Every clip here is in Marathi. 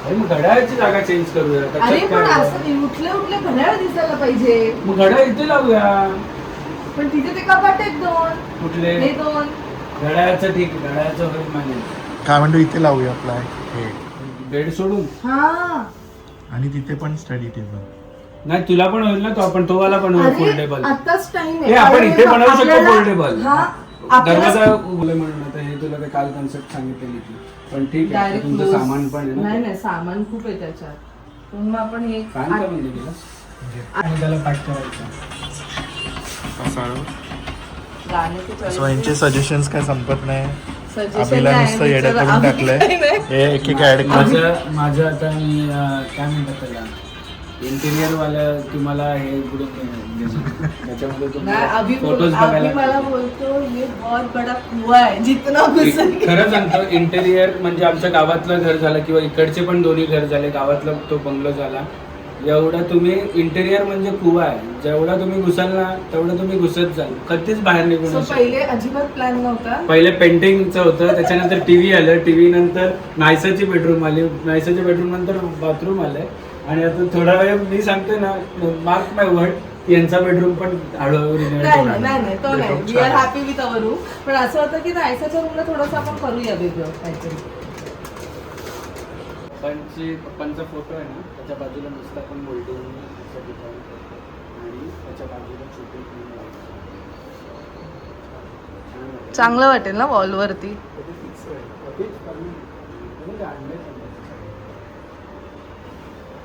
मग घड्याळाची जागा चेंज करूया. अरे पण असं उठले उठले घड्याळ दिसायला पाहिजे. मग घड्याळ इथे लावूया. पण तिथे ते कपाट आहेत 2. कुठले? हे 2. घड्याळाचं ठीक आहे, घड्याळाचं होईल मान्य. काय म्हणतो इथे लावूया आपला हे बेड सोडून. हा आणि तिथे पण स्टडी टेबल. नाही तुला पण होईल ना, तो आपण तो वाला पण होईल फोल्डेबल. आताच टाइम हे आपण इथे बनवू शकतो फोल्डेबल. हा दरवाजा उघडे म्हणून आता हे तुला ते काल कन्सेप्ट सांगितलेली ती. पण ठीक आहे, तुमचं सामान पण आहे ना. नाही नाही सामान खूप आहे त्याच्यात. पण मग आपण हे फॅन का बंद केला आणि त्याला पॅक करायचं. सो यांचे सजेशन्स काय संपत नाही. Suggestion अभिला नाही, नुसतं येड्या विचार करून आम्ही टाकलंय. काही नाही. हे एक एक ऍड करून माझं आता मी काय म्हणतात त्याला इंटेरियर वाला तुम्हाला हे त्याच्यामध्ये अभी फोटोज मला बघायला. बोलतो ये बहुत बड़ा कुआं है जितना घुसन. खरं सांगतो, इंटेरियर म्हणजे आमच्या गावातलं घर झालं किंवा इकडचे पण दोन्ही घर झाले, गावातला तो बंगलो झाला. एवढा तुम्ही इंटेरियर म्हणजे कुवा आहे. जेवढा तुम्ही घुसाल ना तेवढं तुम्ही घुसत जाल, कधीच बाहेर निघून So, पहिले अजिबात प्लॅन नव्हता. पहिले पेंटिंगचं होतं, त्याच्यानंतर टीव्ही आलं, टीव्ही नंतर नायसाची बेडरूम आली, नायसाच्या बेडरूम नंतर बाथरूम आलंय. आणि आता थोडा वेळ मी सांगतोय ना, मार्क माय वर्ड, यांचा बेडरूम पण हळूहळू रिनोव्हेट नाही होणार. नाही तो नाही. We are happy with our room. पण असं होतं की नायसाच्या रूमला थोडंसं आपण करूया वेगळं काहीतरी. पप्पांचा फोटो आहे ना, त्याच्या बाजूला नुसतं आपण मोल्डिंग आणि त्याच्या बाजूला छोटी चांगलं वाटेल ना वॉलवरती.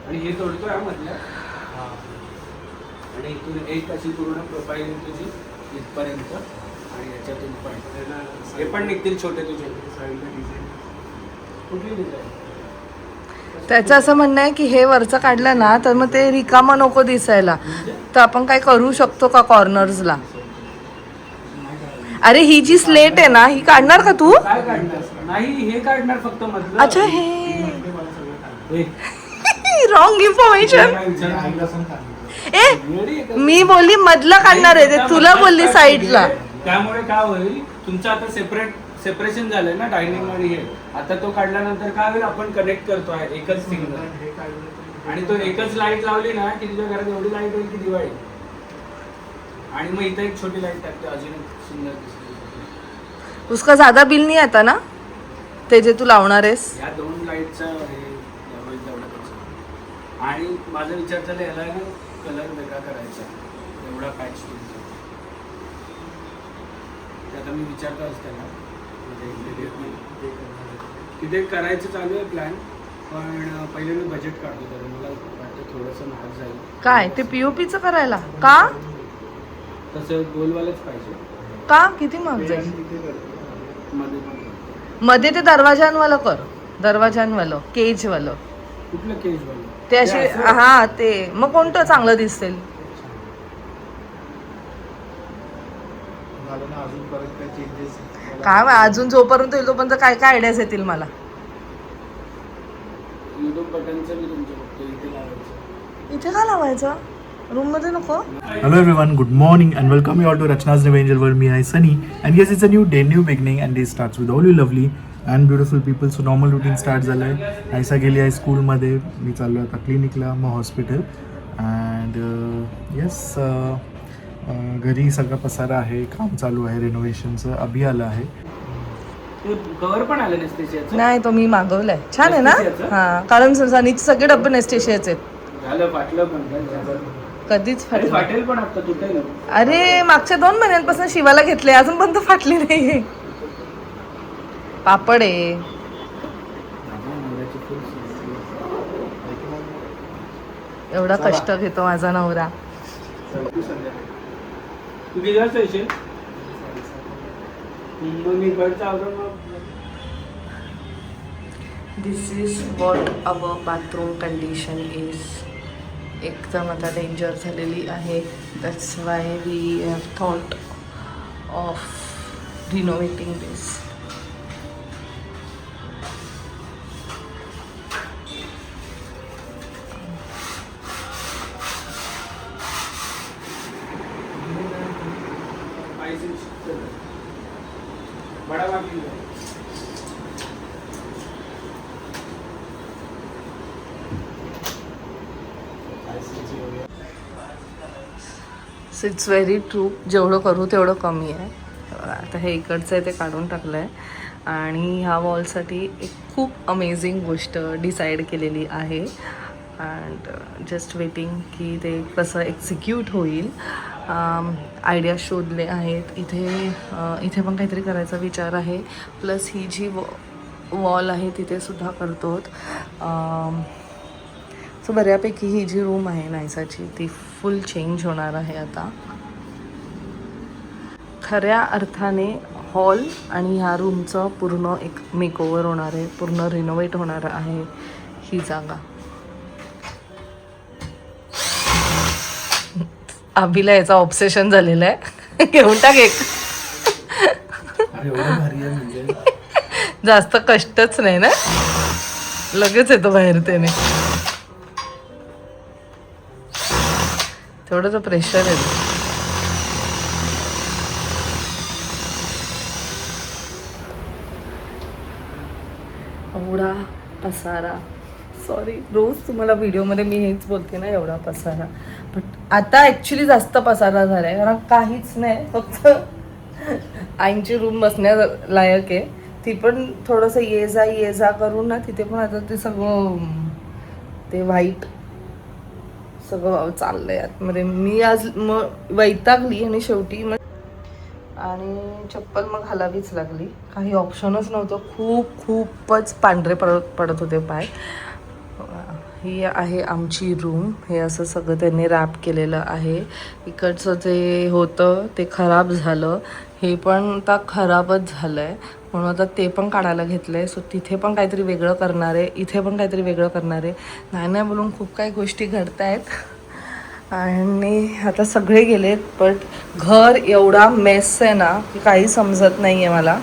आणि हे तोडतोय मधल्या आणि इथून एक अशी पूर्ण प्रोफाईल तुझी इथपर्यंत आणि याच्यातून पण हे पण निघतील छोटे तुझे. कुठली डिझाईन? त्याचं असं म्हणणं आहे की हे वरचं काढलं ना तर मग ते रिकामं नको दिसायला, तर आपण काय करू शकतो का कॉर्नर्सला. अरे ही जी स्लेट आहे ना ही काढणार का तू? काय काढणार? नाही हे काढणार फक्त मधलं. अच्छा हे रॉंग इन्फॉर्मेशन. ए मी बोलली मधलं काढणार आहे, ते तुला बोलली साईडला. त्यामुळे काय होईल, तुमचं आता सेपरेशन झालंय ना डायनिंग आणि हे. आता तो काढल्यानंतर काय होईल, आपण कनेक्ट करतोय एकच सिंगल आणि तो एकच लाईट लावली ना की तुझ्या घरात एवढी लाईट होईल की दिवाळी. आणि मग इथं एक छोटी लाईट टाकते, अजून एक सुंदर दिसते. उसका ज्यादा बिल नाही आता ना ते जे तू लावणार आहेस. या 2 लाईटचं हे तेवढं. आणि माझा विचार चालला याला ना कलर वेगळा करायचा, एवढा पॅच आता मी विचारतोच त्याला तिथे करायचं चालू आहे प्लॅन. पण पहिले मी बजेट काढतो, तर मला वाटतं थोडंसं महाग जाईल. काय ते पीओपीचं करायला का? तसं गोलवालच पाहिजे. का किती महाग जाईल? मध्ये पण मध्ये ते दरवाजांवालं कर, दरवाजांवालं केजवालं. कुठलं केज वालं? ते असे हा ते मग कोणतं चांगलं दिसेल? काय अजून जोपर्यंत येईल तोपर्यंत काय काय आयडियाज येतील मला. युट्यूब बटनचं मी तुमच्या बघतो, इथे लावायचं. इथे का लावायचं? रूम मध्ये नको? Hello everyone, good morning and welcome you all to Rachna's New Angel World. Me, I Sunny, and yes, it's a new day, new beginning, and day starts with all you lovely and beautiful people. So normal routine start झालंय. आयसा गेली आहे स्कूलमध्ये, मी चाललो आता क्लिनिकला, मग हॉस्पिटल. अँड येस घरी सगळा पसारा आहे, काम चालू आहे रेनोव्हेशनचं. अभि आला आहे. कवर पण आलं नेस्टेशियाचं? नाही तो मी मागवलाय. छान आहे ना? हा कारण सनीचे सगळे डब्बे नेस्टेशियाचे आहेत. झालं फाटलं पण काय? कधीच फाटलं. फाटेल पण आता तुटेल. अरे मागच्या 2 महिन्यांपासून शिवाला घेतले, अजून पण फाटली नाही. पापड आहे. एवढा कष्ट घेतो माझा नवरा. तू किती वाजता येशील? मग मी इकडचं आवरून मग. This is what our bathroom condition is. एकदम आता डेंजर झालेली आहे. That's why we have thought of renovating this. बडा बाकी येस, इट्स व्हेरी ट्रू. जेवढं करू तेवढं कमी आहे. आता हे इकडचं आहे ते काढून टाकलं आहे आणि ह्या वॉलसाठी एक खूप अमेझिंग गोष्ट डिसाईड केलेली आहे अँड जस्ट वेटिंग की ते कसं एक्झिक्यूट होईल. आयडिया शोधले आहेत. इथे पण काहीतरी करायचा विचार आहे. प्लस ही जी वॉल आहे तिथे सुद्धा करतो. सो बऱ्यापैकी ही जी रूम आहे नायसाची ती फुल चेंज होणार आहे आता. खऱ्या अर्थाने हॉल आणि ह्या रूमचं पूर्ण एक मेकओव्हर होणार आहे. पूर्ण रिनोव्हेट होणार आहे ही जागा. अभिला याचा ऑब्सेशन झालेला आहे. घेऊन टाक एक. अरे एवढं भारी आहे म्हणजे जास्त कष्टच नाही ना, लगेच येतो बाहेर त्याने. तेवढं तर प्रेशर आहे. एवढा पसारा, सॉरी रोज तुम्हाला व्हिडिओमध्ये मी हेच बोलते ना, एवढा पसारा. बट आता ॲक्च्युली जास्त पसारा झाला आहे कारण काहीच नाही, फक्त आईंची रूम बसण्या लायक आहे. ती पण थोडंसं ये जा करून ना तिथे पण आता ते सगळं ते व्हाईट सगळं चाललंय आतमध्ये. मी आज मग वैतागली आणि शेवटी मग आणि चप्पल मग घालावीच लागली. काही ऑप्शनच नव्हतं. खूपच पांढरे पडत होते पाय. ही आहे आमची रूम. हे असं सगळं त्यांनी रॅप केलेलं आहे. इकडचं जे होतं ते खराब झालं, हे पण आता खराबच झालं आहे म्हणून आता ते पण काढायला घेतलं आहे. सो तिथे पण काहीतरी वेगळं करणार आहे, इथे पण काहीतरी वेगळं करणार आहे. नाही बोलून खूप काही गोष्टी घडत आहेत आणि आता सगळे गेलेत. बट घर एवढा मेस आहे ना की काही समजत नाही आहे मला.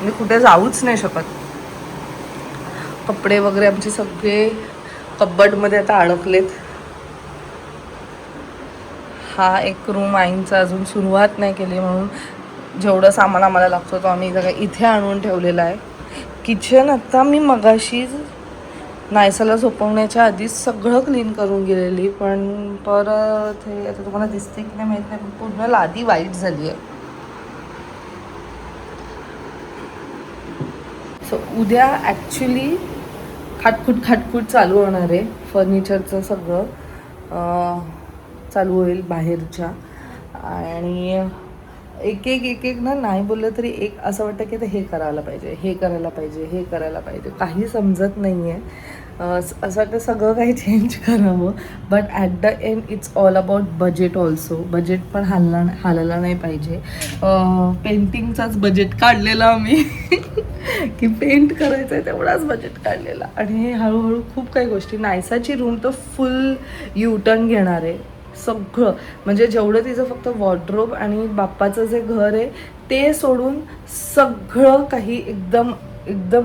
मी कुठे जाऊच नाही शकत. कपडे वगैरे आमचे सगळे कबर्डमध्ये आता अडकलेत. हा एक रूम आईंचा अजून सुरुवात नाही केली म्हणून जेवढं सामान आम्हाला लागतो तो आम्ही इथे आणून ठेवलेला आहे. किचन आता मी मगाशी नायसाला झोपवण्याच्या आधीच सगळं क्लीन करून गेलेली, पण परत हे आता तुम्हाला दिसते की नाही माहीत नाही, पूर्ण लादी वाईट झाली आहे. सो उद्या ॲक्च्युली खाटखूट चालू होणार आहे. फर्निचरचं सगळं चालू होईल बाहेरच्या. आणि एक ना नाही बोललं तरी एक असं वाटतं की हे करायला पाहिजे. काही समजत नाही आहे. असं वाटतं सगळं काही चेंज करावं. But at the end it's all about budget also. Budget पण हालायला नाही पाहिजे. पेंटिंगचाच बजेट काढलेला आम्ही की पेंट करायचं आहे तेवढाच बजेट काढलेला. आणि हे हळूहळू खूप काही गोष्टी. नायसाची रूम तर फुल युटर्न घेणार आहे सगळं. म्हणजे जेवढं तिचं फक्त वॉर्डरोब आणि बाप्पाचं जे घर आहे ते सोडून सगळं काही एकदम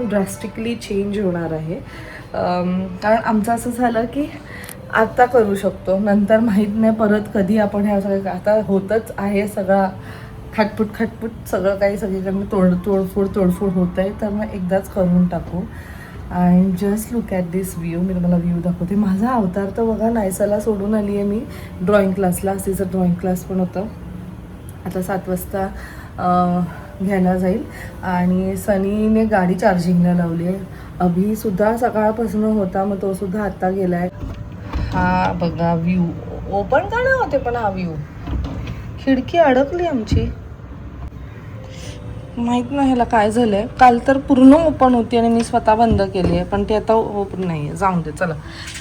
ड्रास्टिकली चेंज होणार आहे. कारण आमचं असं झालं की आता करू शकतो, नंतर माहीत नाही परत कधी आपण ह्या सगळं. आता होतच आहे सगळा खटपूट सगळं काही सगळीकडनं तोडफोड होत आहे. तर मग एकदाच करून टाकू. And just look at this view. मी तुम्हाला व्ह्यू दाखवते. माझा अवतार तर बघा, नायसाला सोडून आली आहे मी ड्रॉइंग क्लासला. तिचं ड्रॉइंग क्लास पण होतं. आता 7 वाजता घ्यायला जाईल. आणि सनीने गाडी चार्जिंगला लावली आहे. अभिसुद्धा सकाळपासून होता, मग तो सुद्धा आत्ता गेला आहे. हा बघा व्ह्यू. ओपन का नाही होते पण हा व्ह्यू. खिडकी अडकली आमची. माहीत नाही ह्याला काय झालं आहे. काल तर पूर्ण ओपन होती आणि मी स्वतः बंद केली आहे, पण ते आता ओपन नाही आहे. जाऊन दे चला.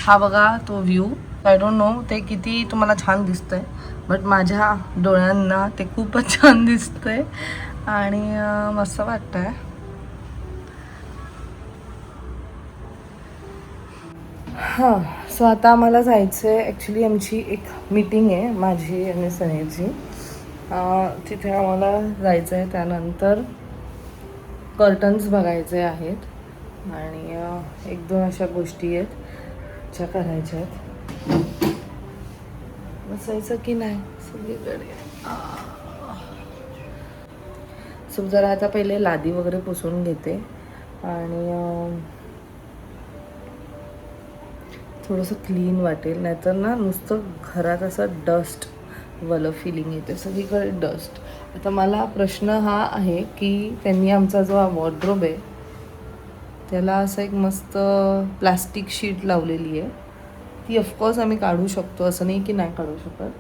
हा बघा तो व्ह्यू. आय डोंट नो ते किती तुम्हाला छान दिसतंय, बट माझ्या डोळ्यांना ते खूपच छान दिसतंय आणि मस्त वाटतंय. हां, सो आता आम्हाला जायचं आहे. ॲक्च्युली आमची एक मीटिंग आहे माझी आणि सनीची. तिथे आम्हाला जायचं आहे. त्यानंतर कर्टन्स बघायचे आहेत आणि 1-2 अशा गोष्टी आहेत ज्या करायच्या आहेत. बसायचं की नाही सगळीकडे. सो जरा आता पहिले लादी वगैरे पुसून घेते आणि थोडंसं क्लीन वाटेल. नाहीतर ना नुसतं घरात असं वलं फिलिंग येते, सगळीकडे डस्ट. आता मला प्रश्न हा आहे की त्यांनी आमचा जो वॉर्डरोब आहे त्याला असं एक मस्त प्लास्टिक शीट लावलेली आहे. ती ऑफकोर्स आम्ही काढू शकतो, असं नाही की नाही काढू शकत,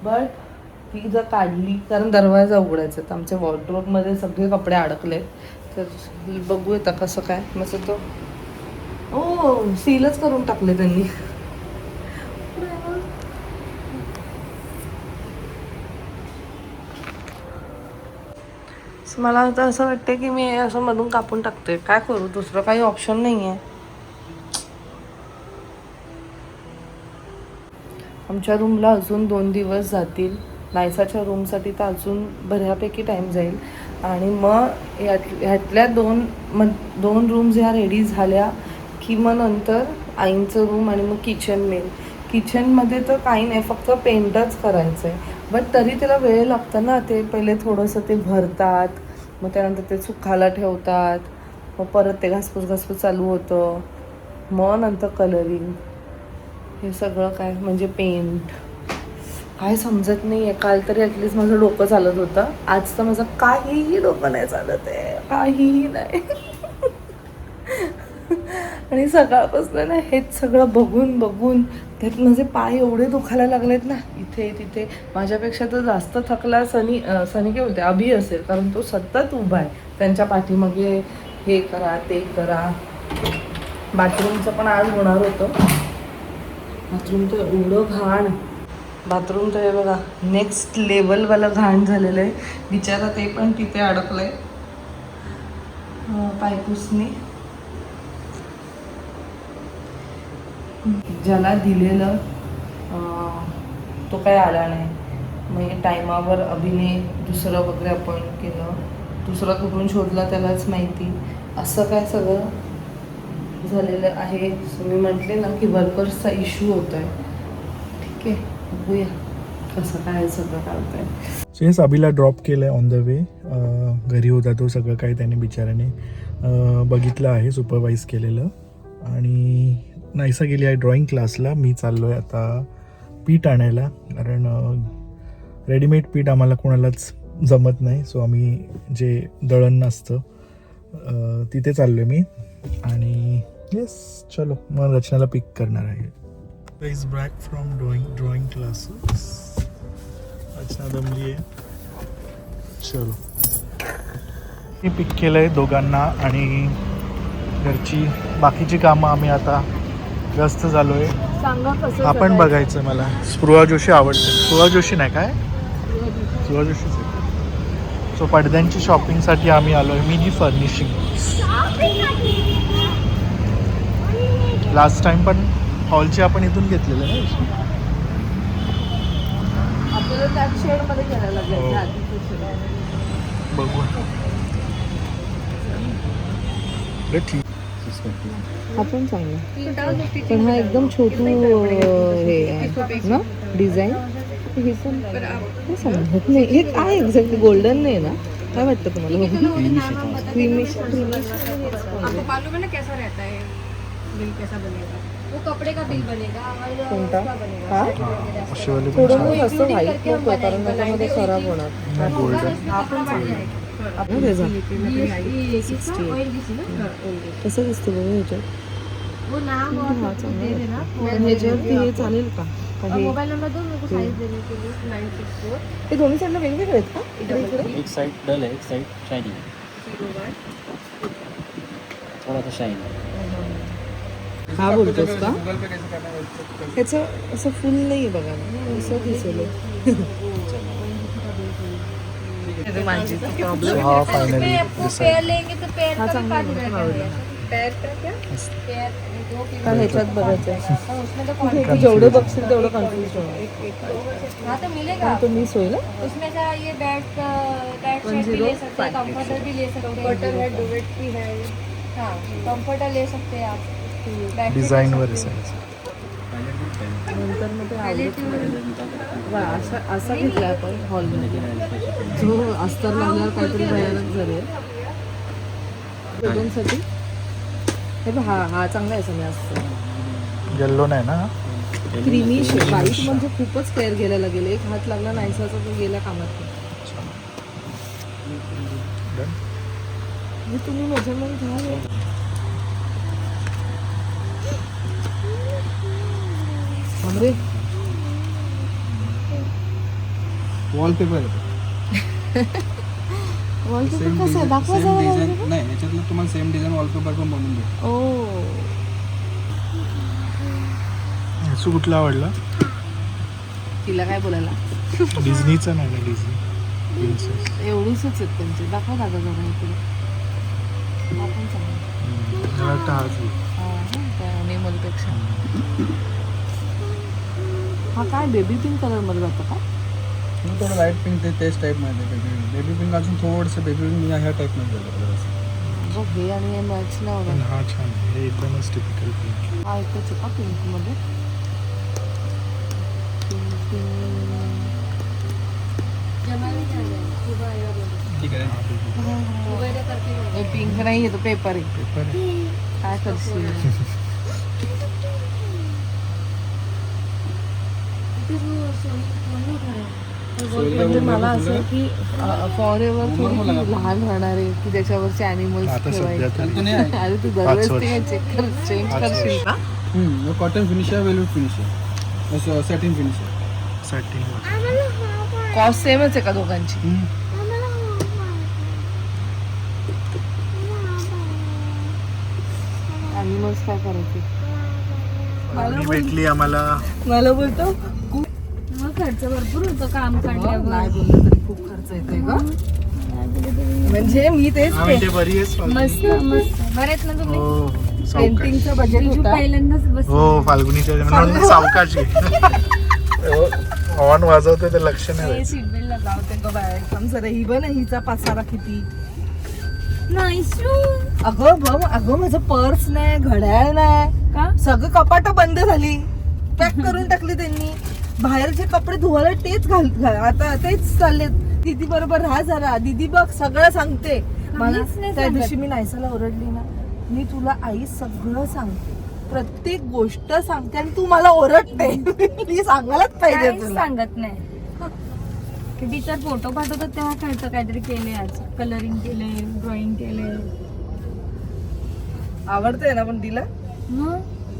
बट ती जर काढली, कारण दरवाजा उघडायचा तर आमच्या वॉर्डरोबमध्ये सगळे कपडे अडकलेत, तर बघू येतं कसं काय. मस्त तो सीलच करून टाकले त्यांनी. मला आता असं वाटतं की मी असं मधून कापून टाकते, काय करू, दुसरं काही ऑप्शन नाही आहे. आमच्या रूमला अजून 2 दिवस जातील, नायसाच्या रूमसाठी तर अजून बऱ्यापैकी टाईम जाईल. आणि मग ह्यातल्या दोन रूम्स ह्या रेडी झाल्या की मग नंतर आईंचं रूम आणि मग किचन मेन. किचनमध्ये तर काही नाही, फक्त पेंटच करायचं आहे, बट तरी त्याला वेळ लागतं ना. ते पहिले थोडंसं ते भरतात, मग त्यानंतर ते सुखायला ठेवतात, मग परत ते घासपूस चालू होतं, मग नंतर कलरिंग, हे सगळं काय म्हणजे पेंट, काय समजत नाही आहे. काल तरी ॲटलिस्ट माझं डोकं चालत होतं, आज तर माझं काहीही डोकं नाही चालत आहे, काहीही नाही. आणि सकाळपासून ना हेच सगळं बघून त्यात माझे पाय एवढे दुखायला लागलेत ना, इथे तिथे. माझ्यापेक्षा तर जास्त थकला सनी काय बोलते, अभि असेल, कारण तो सतत उभा आहे त्यांच्या पाठीमागे, हे करा ते करा. बाथरूमचं पण आज होणार होतं. बाथरूम तर एवढं घाण, बाथरूम तर हे बघा नेक्स्ट लेवलवालं घाण झालेलं आहे. बिचारा ते पण तिथे अडकलंय पायपुसनी. ज्याला दिलेलं तो काय आला नाही, मग टायमावर अभिनय दुसरं वगैरे अपॉइंट केलं, दुसरा कुठून शोधला त्यालाच माहिती. असं काय सगळं झालेलं आहे. सो मी म्हटले ना की वर्कर्सचा इश्यू होतो आहे. ठीक आहे, बघूया कसं काय सगळं काढत आहे. सो येस, अभिला ड्रॉप केलं आहे ऑन द वे. घरी होता तो, सगळं काही त्याने बिचाराने बघितलं आहे, सुपरवाईज केलेलं. आणि नाहीसा गेली आहे ड्रॉइंग क्लासला. मी चाललो आहे आता पीठ आणायला, कारण रेडीमेड पीठ आम्हाला कोणालाच जमत नाही. सो आम्ही जे दळण असतं तिथे चाललो आहे मी. आणि येस, चलो मग रचनाला पिक करणार आहे. Is back from drawing classes. Rachana दमली आहे. चलो, मी पिक केलं आहे दोघांना, आणि घरची बाकीची कामं आम्ही आता व्यस्त झालो आहे. सांगा कसं आपण बघायचं. मला स्पृहा जोशी आवडते. स्पृहा जोशी नाही काय, स्पृहा जोशीच आहे. सो पडद्यांची शॉपिंगसाठी आम्ही आलो आहे. Mini furnishing. लास्ट टाइम पण हॉलची आपण इथून घेतलेलं ना. आपल्याला त्याच शेडमध्ये करायला लागेल. बघू. ठीक. हा पण चांगला, पण हा एकदम छोटू हे आहे ना डिझाईन. हे पण काय समजत नाही, हे काय एक्झॅक्टली गोल्डन नाही ना, काय वाटतं तुम्हाला? क्रीमिश. आपको मालूम है ना कैसा रहता है बिल, कैसा बनेगा वो कपड़े का बिल बनेगा और कोणता? उसका बनेगा हा? असे वाले पण थोडं छान. मग असं व्हाईट नको, कारण त्याच्यामध्ये खराब होणार. नाही, गोल्डन. हा पण चांगला आहे. आपण त्याचा कसं दिसतं बघा ह्याच्यात. वो नाम और हा, सब चांगला दे आहे. देना पण ह्याच्यावरती हे चालेल का? और मोबाइल नंबर दो मेरे को साइज देने के लिए 964 हे दोन्ही साईडला वेगवेगळे आहेत का? एक साइड डल है, एक साइड शाइनिंग है, थोड़ा सा शाइन है. हा बोलतोस का? गुगल पे कैसे करना है? ह्याचं असं फुल नाही आहे बघा ना, असं दिसेल. माझी प्रॉब्लेम. हा फायनली पे आपको पेयर लेंगे तो पेयर हाँ, का भी चांगला काट है, रहता हाँ, है पेयर का क्या पेयर दो का ह्याच्यात बघायचं आहे. और उसमें तो तू जेवढं बघशील तेवढं कन्फ्युज होणार. हाँ तो मिलेगा हा, तो मिस होईल. उसमें से ये बेड बेड शीट भी ले सकते हैं, कंफर्टर भी ले सकते हैं, कंफर्टर है, डुवेट भी है. हाँ, कंफर्टर ले सकते हैं आप. बेडशीट डिझाईनवर ले सकते हैं. असायचं. नंतर मग ते आवडत नाही. वा, असा घेतला आपण हॉलमध्ये, जो अस्तर लागल्यावर काहीतरी भयानक झाले. बेडरूमसाठी हे बघ, हा चांगला आहे सगळं असतं. येल्लो नाही ना. क्रीमी व्हाईट म्हणजे खूपच केअर घ्यायला लागेल. एक हात लागला नाहीसाचा तो गेला कामात. हे तुम्ही मेजरमेंट घ्या. अरे वॉलपेपर वॉलपेपर कसं आहे दाखवा जरा. नाही याच्यातलं तुम्हाला सेम डिझाईन वॉलपेपर पण बनवून देतो. ओ असू कुठला आवडला? तिला काय बोलायला डिझनीचा नाही ना, डिझनी प्रिन्सेस. एवढीच आहेत त्यांचे. दाखवा दादा जरा इकडे. आपण मला वाटतं हाच आहे. अनिमलपेक्षा हा काय बेबी पिंक कलर मध्ये जातो का? थोडं लाईट पिंक तेच टाईपमध्ये बेबी पिंक अजून थोडंसं बेबी पिंक ह्या टाईपमध्ये झालं. बघ हे आणि हे मॅच नाही पण होणार. हा छान आहे. हे एकदमच टिपिकल पिंक. हा एकच आहे का पिंक मध्ये? ठीक आहे. हे पिंक नाही आहे तो पेपर आहे. पेपर आहे. काय करशील? म्हणजे मला असं की फॉर एव्हर थोडी लहान राहणार आहे की त्याच्यावरचे अॅनिमल्स आता सध्या ठेवायचे. तरी अरे तू 5 दरवेळेस वर्ष. ते चेंज करशील का? कॉटन फिनिश आहे, वेल्वेट फिनिश आहे, सॅटिन फिनिश आहे. सॅटिंग कॉस्ट सेमच आहे का दोघांची? अॅनिमल्स काय करायचे? भेटली आम्हाला. मला बोलतो खर्च भरपूर होतो काम नाही काढल्यावर. बोललं तरी खूप खर्च येतोय का? म्हणजे मी तेच म्हणजे बरी आहेस मस्त मस्त बरेच ना तुम्ही. हो सावकाश. पेंटिंगचं बजेट बिजू होता. पहिल्यांदाच बस. हो फाल्गुनीच्या म्हणून सावकाश हॉर्न वाजवतोय तर लक्ष नाही द्यायचं. सीट बेल्ट लगावते ग बाय. एकदम सर ही बन हिचा पसारा किती. अगं बघ अगं माझं पर्स नाही, घड्याळ नाही, का? सगळं कपाट बंद झाली, पॅक करून टाकली त्यांनी. बाहेरचे कपडे धुवायला तेच आता तेच चाललेत. दीदी बरोबर राहा जरा. दीदी बघ सगळं सांगते मला. काहीच नाही त्या सांगत. दिवशी मी नायसाला ओरडली ना, मी तुला आई सगळं सांगते, प्रत्येक गोष्ट सांगते आणि तू मला ओरडते. मी सांगायलाच पाहिजे काहीच तुला. सांगत नाही. टीचर फोटो पाठवतात तेव्हा कळतं काहीतरी केले, आज कलरिंग केले, ड्रॉइंग केले. आवडते ना पण तिला.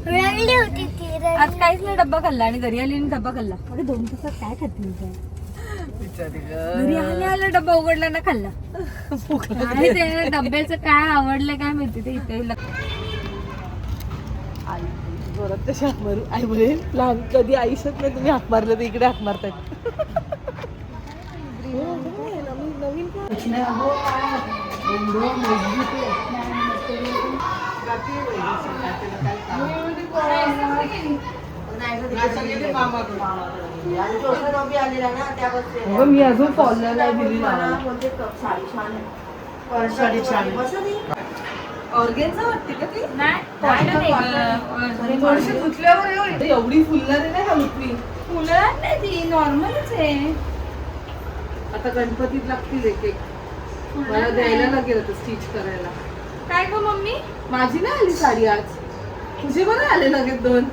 आज काहीच नाही डब्बा खाल्ला आणि घरी आली आणि डब्बा खाल्ला. अरे 2 तासात काय खातील काय? बिचारी घरी आल्या डब्बा उघडला ना खाल्ला. आणि ते डब्याचं काय आवडलं काय माहिती ते इथे आई जोरात तशी हाक मारू. आई बोले लहान कधी आयुष्यात नाही तुम्ही हाक मारलं तर इकडे हाक मारतायत. नवीन मी अजून फॉलोअर नाही दिली ऑर्गेन्झा वाटते का ती? थोडीशी धुतल्यावर एवढी फुलणारी नाही का लुटली. फुलं नाही ती नॉर्मलच आहे. आता गणपतीत लागतील एक एक. मला द्यायला लागेल आता स्टिच करायला. काय गं मम्मी? माझी नाही आली साडी आज. तुझी बरं आले लगेच 2.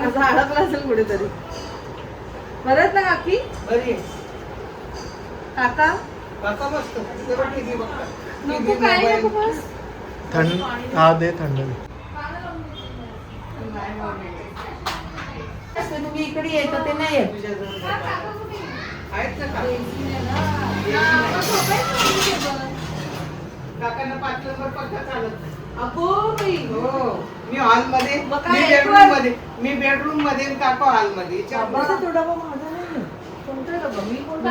असं अडकलं असेल कुठेतरी. बरं आहेत ना काकी? बरी काका नको काय नको बस. थंड हा दे थंड दे. तुम्ही इकडे येतं ते नाही येत. काकांना 5 नंबर पक्का चालत नाही. अगो बाई. मी हॉलमध्ये, मग काय मी एक बेडरूम मध्ये आणि काका हॉलमध्ये. डब्बाचा तो डबा माझा नाही. कोणता डबा? मी कोणता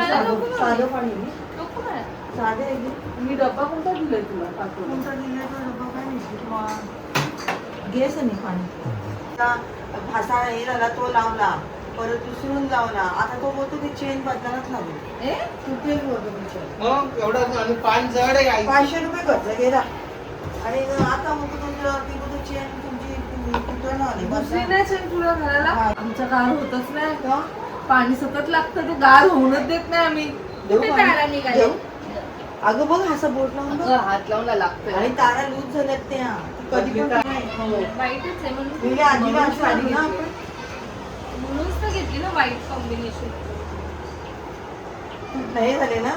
साधं पाणी नको मला. साधे आहे की? मी डब्बा कोणता दिलाय तुला? कोणता दिलाय तो डब्बा काय माहिती. घेस नाही पाणी. भासा हे झाला तो लावला, परत दुसरून लावला. आता तो बोलतो की चेन बदलायलाच लागेल. तुटेल बोलतो मी चेन. मग एवढं आणि पान जड आहे आई. 500 रुपये खर्च गेला आणि आता मग तुमची चेन तुमची तुटून आली. दुसरी नाही चेन तुला घराला. आमचा गार होतच नाही का? पाणी सतत लागतं ते गार होऊनच देत नाही आम्ही. कुठे तारा निघाली? अगं बघ असं बोट लावून बघ. हात लावून लागतोय. आणि तारा लूज झाल्यात त्या. तू कधी पण नाही. वाईटच आहे म्हणून. मी आजीला साडी घेतली. म्हणूनच तर घेतली ना व्हाईट कॉम्बिनेशन. नाही झाले ना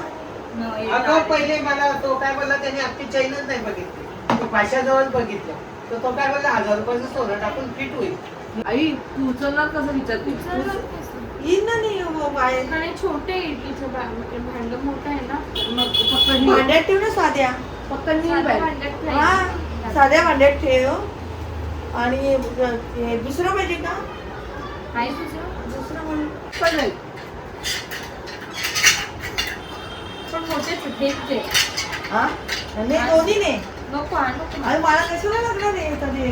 अगं पहिले मला तो काय बोलला त्याने आपली चैनच नाही बघितली, तो पाशाजवळ बघितलं तर तो काय बोलला 1000 रुपयाचं सोनं टाकून फिट होईल. आई तू उचलणार कसं विचारते येईन ना नाही हो बाहेर. आणि छोटे इडलीचं भांड मोठं आहे ना, मग फक्त भांड्यात ठेव ना साध्या, फक्त साध्या भांड्यात ठेवायचं. हा साध्या भांड्यात ठेव. आणि हे दुसरं पाहिजे का? आहे दुसरं म्हणून पण नाही. पण मोठे हेच आहे. हा नाही दोन्ही नाही. नको नको. आणि मला कशाला लागणार आहे कधी?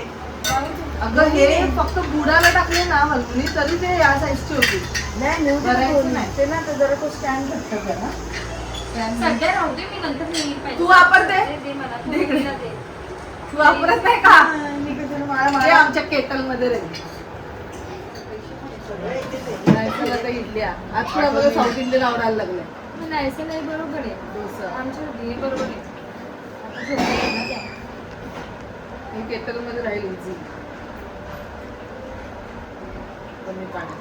अगं हे फक्त बुडाला टाकले ना हलकली तरी ते या साईजची होती. नाही नेऊ बघायचं नाही ते ना तर जरा तो स्टँड घट्ट करा. सध्या राहू दे, मी नंतर नेईल पाहिजे. तू वापरते? दे मला, थोडं मला दे. तू वापरत नाही का? मी कशाला मला ते मला आमच्या केटल मध्ये राहील. चला तर इडल्या आज तुला बघा साऊथ इंडियन आवडायला लागले. नाही असं नाही, बरोबर आहे. डोसा आमच्या घरी बरोबर आहे. आता झोपली आहे ना त्या. हे केटल मध्ये राहील इझी. कमी पाणी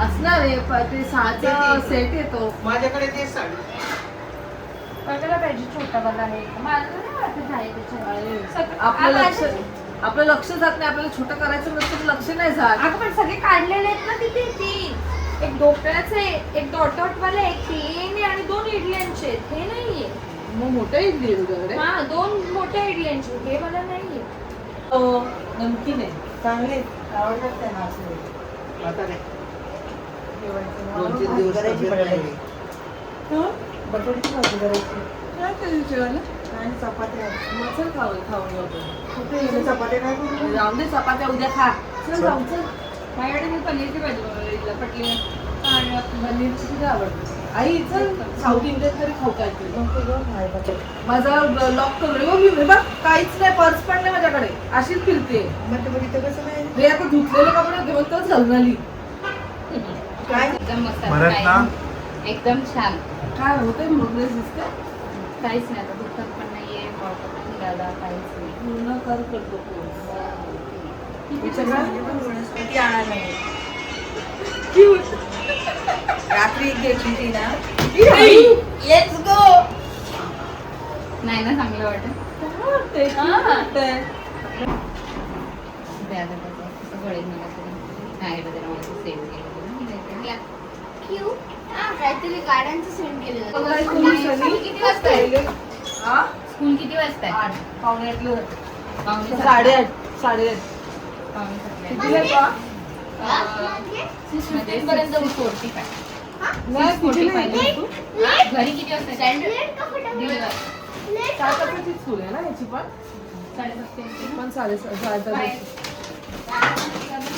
असणार आहे ते 6चा सेट येतो. माझ्याकडे ते साडी बघायला पाहिजे छोटावाला आहे का. मला नाही वाटत आहे त्याच्यात. आपलं आता लक्ष आपलं लक्ष जात नाही. आपल्याला छोटं करायचं नसतं लक्ष नाही जात. अगं पण सगळे काढलेले आहेत ना तिथे. 3 एक डोक्याचे, एक डॉट वाले, एक प्लेन आणि 2 इडल्यांचे. हे नाहीये. मग मोठं इडली आहे तुझ्याकडे. हा 2 मोठ्या इडल्यांचे. हे मला नाहीये. नमकीन आहे. चांगले आवडतात त्यांना असं. आता नाही ठेवायचं. 2-3 दिवस करायची पडायची. बटाट्याची भाजी करायची. काय करायचं जेवायला? आणि चपात्या. मसल खाऊन जातो. कुठे गेले चपात्या काय करू? जाऊन दे चपात्या उद्या खा. चल जाऊ चल. माझ्याकडे मी पनीरची भाजी बनवली पटली. पनीरची तुझी आवडते. आई चल साऊथ इंडियन तरी खाऊ काय तुला. नको गं, नाही बटाटे. माझा लॉक करून मी बघ काहीच नाही, पर्स पण नाही माझ्याकडे. अशीच फिरते. बटाटे इथं कसं नाही? मी आता धुतलेले कपडे घेऊन तर घालून आली. काय? एकदम मस्त परत ना एकदम छान. काय होतंय प्रोग्रेस दिसते. काहीच नाही आता, दुखत पण नाहीये, पळत पण निघाला, काहीच नाही. पूर्ण कर करतो कोर्स. किती आणायला नाही. रात्री एक घेतली ती ना. Let's go. नाही ना चांगलं वाटत. द्या आता त्याचं कसं गळेल मला तरी. नाही तर त्याला मला सेव्ह केलं तरी निघायचं. क्यूट. काहीतरी गाड्यांचं सेंड केलेलं. स्कूल किती वाजता आहे? हा स्कूल किती वाजता आहे? 8:45. पावणे सात. 8:30. 8:30. पावणे सातला आहे. कितीला आहे का? मध्ये 6:45. नाही, कितीला आहे तू? घरी किती वाजता दीड वाजता. 4:00 स्कूल आहे ना याची पण. 7:30. पण 7:30.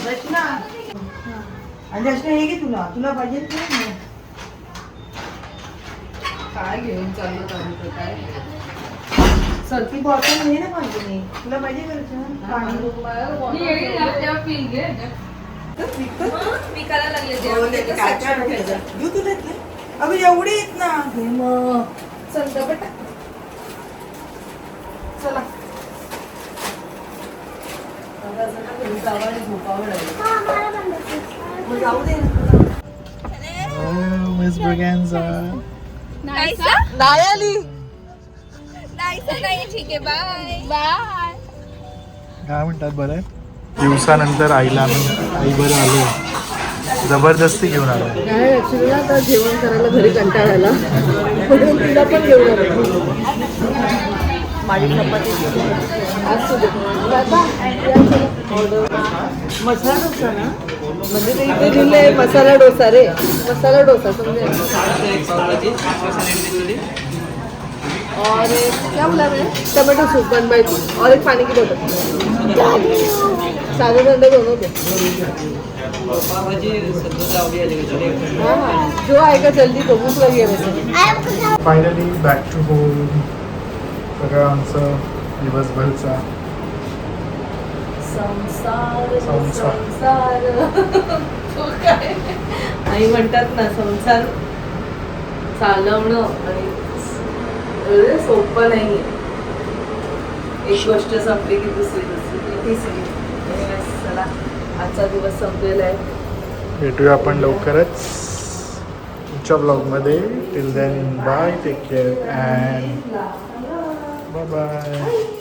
रचना. आणि रचना हे घे तुला. तुला पाहिजे ना? काय घेऊन चाललो चालू काय ती बॉटल घे ना पाहिजे नाही. तुला पाहिजे का रचना? पाणी. पिकायला लागले हो, ते काय काय ठेवायचं? घेऊ तुला इथले? अगं एवढे आहेत ना. हे मग चल डबट चला जावं आणि झोपावं लागेल. मग जाऊ दे ना. मिस ब्रगॅन्झा नाही आली. काय म्हणतात बरं. दिवसानंतर आईला आई बरं आलो, जबरदस्ती घेऊन आलो. काय ऍक्च्युली आता जेवण करायला घरी कंटाळा आला म्हणून तिला पण घेऊन आलो. माझी चपाती असू दे. मसाला डोसा ना. म्हणजे ते इथे दिले मसाला डोसा रे. मसाला डोसा समजेल. और क्या बोला मैंने? टमाटो सूप 1/2 और एक पानी की बोतल. सादे ठंडे दोनों दे. हाँ हाँ जो आएगा जल्दी तो भूक लगी है वैसे. Finally back to home. सगळं आमचं दिवसभरचा संसार संसार. संसार तो काय आई म्हणतात ना संसार चालवणं आणि सोपं नाहीये. एक गोष्ट संपली की दुसरी तिसरी. चला आजचा दिवस संपलेला आहे. भेटूया आपण लवकरच पुढच्या ब्लॉगमध्ये. Till then bye, take care and bye bye.